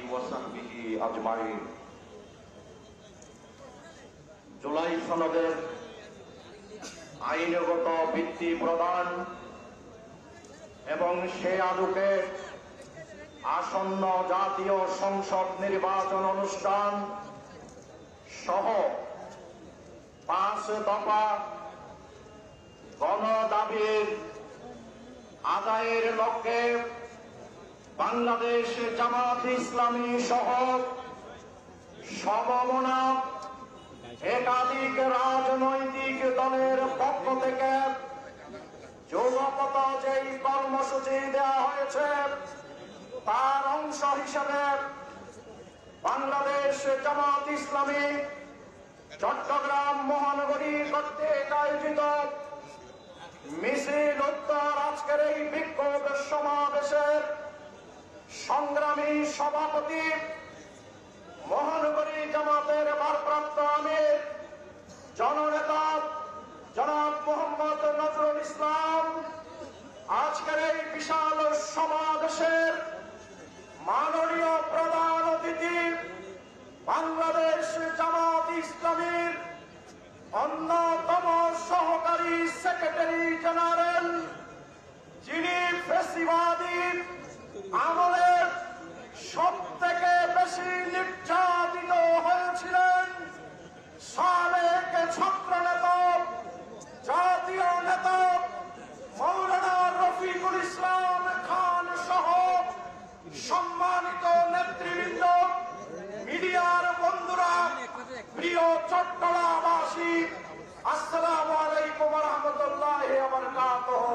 ওয়াসাহবিহি আজমাইন। জুলাই সনদের আইনগত ভিত্তি প্রদান এবং সে আলোকে আসন্ন জাতীয় সংসদ নির্বাচন অনুষ্ঠান সহ 5 দফা গণদাবির আদায়ের লক্ষ্যে বাংলাদেশ জামাত ইসলামী সহ সমমনা একাধিক রাজনৈতিক দলের পক্ষ থেকে যৌগত যেই কর্মসূচি দেওয়া হয়েছে তার অংশ হিসেবে বাংলাদেশ জামাত ইসলামী চট্টগ্রাম মহানগরী কর্তৃক আয়োজিত মিছিল উত্তর আজকের এই বিক্ষোভ সমাবেশের সংগ্রামী সভাপতি মহানগরী জামাতের ভারপ্রাপ্ত আমির জননেতা জনাব মোহাম্মদ নজরুল ইসলাম আজকের এই বিশাল সমাবেশের মাননীয় প্রধান অতিথি বাংলাদেশ জামাত ইসলামীর অন্যতম সহকারী সেক্রেটারি জেনারেল, যিনি ফ্যাসিবাদী আমলের সব থেকে বেশি নির্যাতিত হয়েছিলেন, সাবেক ছাত্রনেতা জাতীয় নেতা মৌলানা রফিকুল ইসলাম খান সহ সম্মানিত নেতৃবৃন্দ, মিডিয়ার বন্ধুরা, প্রিয় চট্টগ্রামবাসী, আসসালামু আলাইকুম ওয়া রাহমাতুল্লাহি ওয়া বারাকাতুহু।